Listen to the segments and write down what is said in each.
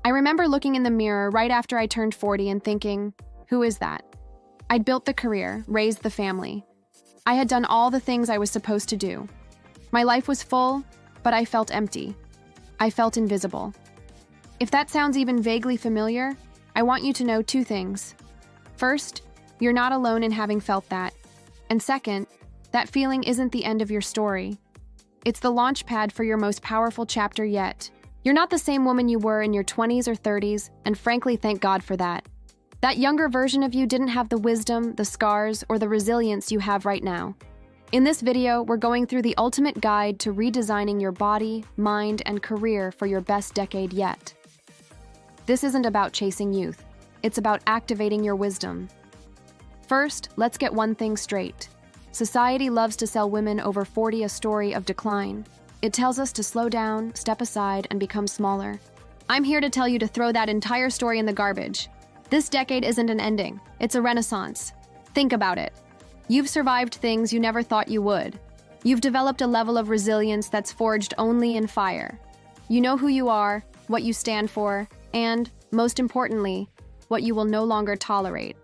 I remember looking in the mirror right after I turned 40 and thinking, who is that? I'd built the career, raised the family. I had done all the things I was supposed to do. My life was full, but I felt empty. I felt invisible. If that sounds even vaguely familiar, I want you to know two things. First, you're not alone in having felt that. And second, that feeling isn't the end of your story. It's the launch pad for your most powerful chapter yet. You're not the same woman you were in your 20s or 30s, and frankly, thank God for that. That younger version of you didn't have the wisdom, the scars, or the resilience you have right now. In this video, we're going through the ultimate guide to redesigning your body, mind, and career for your best decade yet. This isn't about chasing youth. It's about activating your wisdom. First, let's get one thing straight. Society loves to sell women over 40 a story of decline. It tells us to slow down, step aside, and become smaller. I'm here to tell you to throw that entire story in the garbage. This decade isn't an ending. It's a renaissance. Think about it. You've survived things you never thought you would. You've developed a level of resilience that's forged only in fire. You know who you are, what you stand for, and, most importantly, what you will no longer tolerate.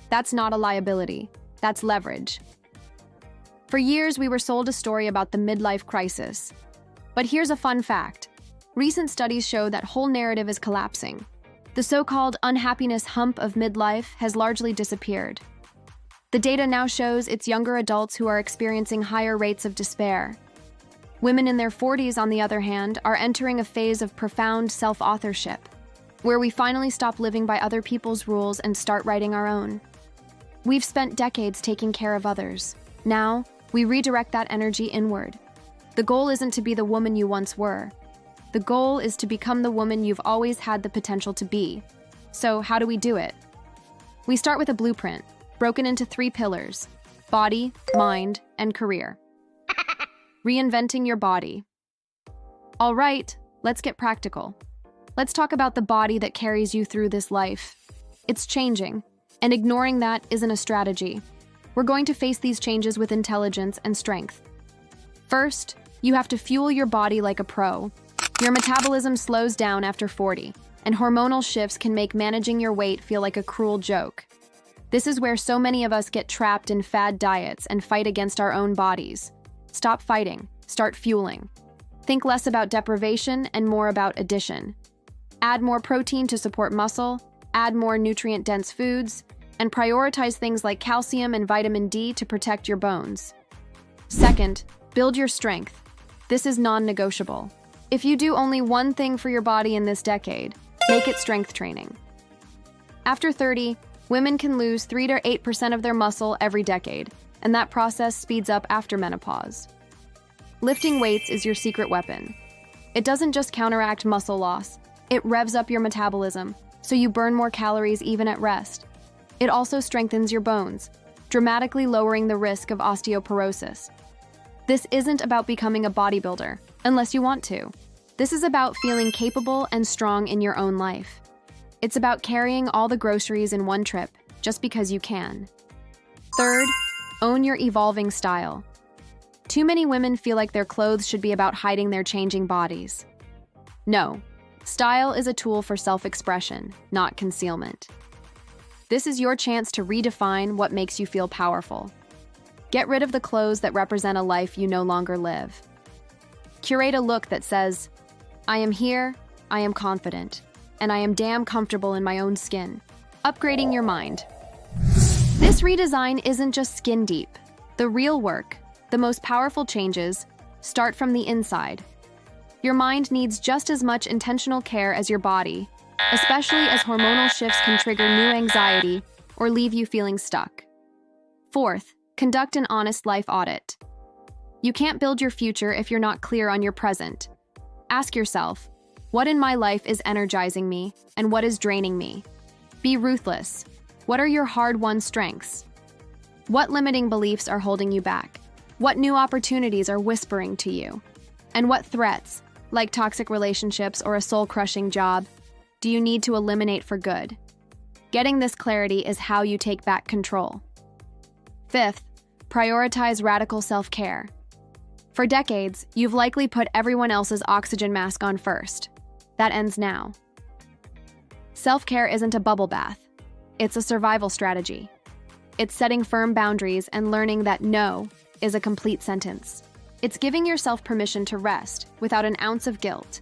That's not a liability. That's leverage. For years, we were sold a story about the midlife crisis. But here's a fun fact. Recent studies show that whole narrative is collapsing. The so-called unhappiness hump of midlife has largely disappeared. The data now shows it's younger adults who are experiencing higher rates of despair. Women in their 40s, on the other hand, are entering a phase of profound self-authorship, where we finally stop living by other people's rules and start writing our own. We've spent decades taking care of others. Now, we redirect that energy inward. The goal isn't to be the woman you once were. The goal is to become the woman you've always had the potential to be. So, how do we do it? We start with a blueprint, broken into 3 pillars: body, mind, and career. Reinventing your body. All right, let's get practical. Let's talk about the body that carries you through this life. It's changing, and ignoring that isn't a strategy. We're going to face these changes with intelligence and strength. First, you have to fuel your body like a pro. Your metabolism slows down after 40, and hormonal shifts can make managing your weight feel like a cruel joke. This is where so many of us get trapped in fad diets and fight against our own bodies. Stop fighting, start fueling. Think less about deprivation and more about addition. Add more protein to support muscle, add more nutrient-dense foods, and prioritize things like calcium and vitamin D to protect your bones. Second, build your strength. This is non-negotiable. If you do only one thing for your body in this decade, make it strength training. After 30, women can lose 3 to 8% of their muscle every decade, and that process speeds up after menopause. Lifting weights is your secret weapon. It doesn't just counteract muscle loss, it revs up your metabolism, so you burn more calories even at rest. It also strengthens your bones, dramatically lowering the risk of osteoporosis. This isn't about becoming a bodybuilder, unless you want to. This is about feeling capable and strong in your own life. It's about carrying all the groceries in one trip, just because you can. Third, own your evolving style. Too many women feel like their clothes should be about hiding their changing bodies. No, style is a tool for self-expression, not concealment. This is your chance to redefine what makes you feel powerful. Get rid of the clothes that represent a life you no longer live. Curate a look that says, I am here, I am confident, and I am damn comfortable in my own skin. Upgrading your mind. This redesign isn't just skin deep. The real work, the most powerful changes, start from the inside. Your mind needs just as much intentional care as your body, especially as hormonal shifts can trigger new anxiety or leave you feeling stuck. Fourth, conduct an honest life audit. You can't build your future if you're not clear on your present. Ask yourself, what in my life is energizing me and what is draining me? Be ruthless. What are your hard-won strengths? What limiting beliefs are holding you back? What new opportunities are whispering to you? And what threats, like toxic relationships or a soul-crushing job, do you need to eliminate for good? Getting this clarity is how you take back control. Fifth, prioritize radical self-care. For decades, you've likely put everyone else's oxygen mask on first. That ends now. Self-care isn't a bubble bath. It's a survival strategy. It's setting firm boundaries and learning that no is a complete sentence. It's giving yourself permission to rest without an ounce of guilt.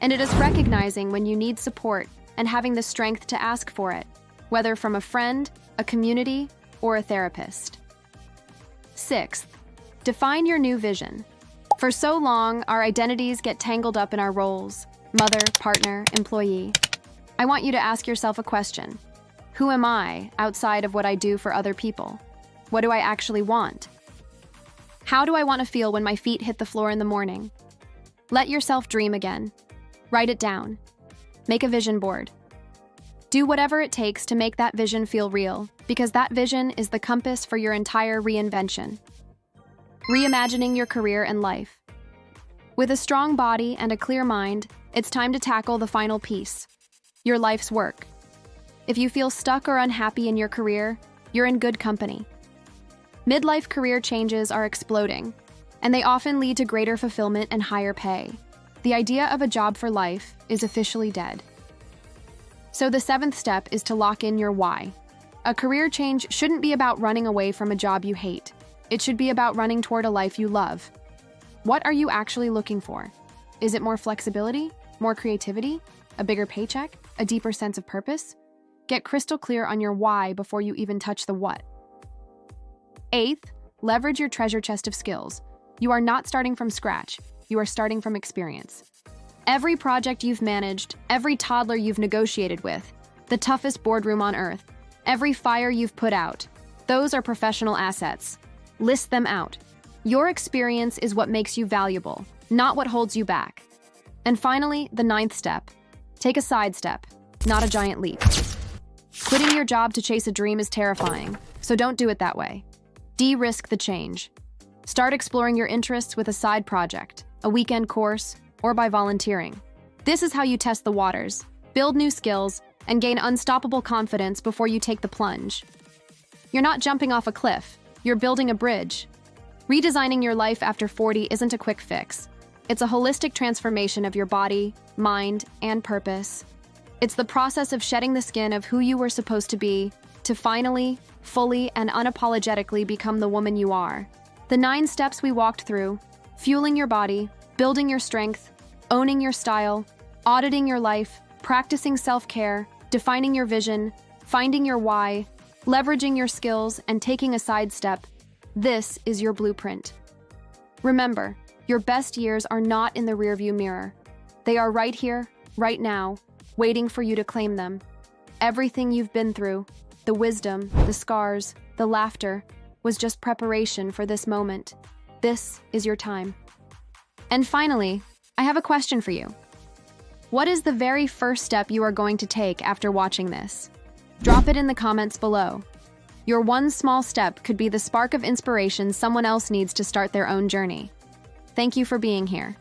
And it is recognizing when you need support and having the strength to ask for it, whether from a friend, a community, or a therapist. Sixth, define your new vision. For so long, our identities get tangled up in our roles: mother, partner, employee. I want you to ask yourself a question. Who am I outside of what I do for other people? What do I actually want? How do I want to feel when my feet hit the floor in the morning? Let yourself dream again. Write it down. Make a vision board. Do whatever it takes to make that vision feel real, because that vision is the compass for your entire reinvention. Reimagining your career and life. With a strong body and a clear mind, it's time to tackle the final piece: your life's work. If you feel stuck or unhappy in your career, you're in good company. Midlife career changes are exploding, and they often lead to greater fulfillment and higher pay. The idea of a job for life is officially dead. So the seventh step is to lock in your why. A career change shouldn't be about running away from a job you hate. It should be about running toward a life you love. What are you actually looking for? Is it more flexibility, more creativity, a bigger paycheck, a deeper sense of purpose? Get crystal clear on your why before you even touch the what. Eighth, leverage your treasure chest of skills. You are not starting from scratch. You are starting from experience. Every project you've managed, every toddler you've negotiated with, the toughest boardroom on earth, every fire you've put out, those are professional assets. List them out. Your experience is what makes you valuable, not what holds you back. And finally, the ninth step. Take a side step, not a giant leap. Quitting your job to chase a dream is terrifying, so don't do it that way. De-risk the change. Start exploring your interests with a side project, a weekend course, or by volunteering. This is how you test the waters, build new skills, and gain unstoppable confidence before you take the plunge. You're not jumping off a cliff, you're building a bridge. Redesigning your life after 40 isn't a quick fix. It's a holistic transformation of your body, mind, and purpose. It's the process of shedding the skin of who you were supposed to be to finally, fully, and unapologetically become the woman you are. The 9 steps we walked through: fueling your body, building your strength, owning your style, auditing your life, practicing self-care, defining your vision, finding your why, leveraging your skills, and taking a side step. This is your blueprint. Remember, your best years are not in the rearview mirror. They are right here, right now, waiting for you to claim them. Everything you've been through, the wisdom, the scars, the laughter, was just preparation for this moment. This is your time. And finally, I have a question for you. What is the very first step you are going to take after watching this? Drop it in the comments below. Your one small step could be the spark of inspiration someone else needs to start their own journey. Thank you for being here.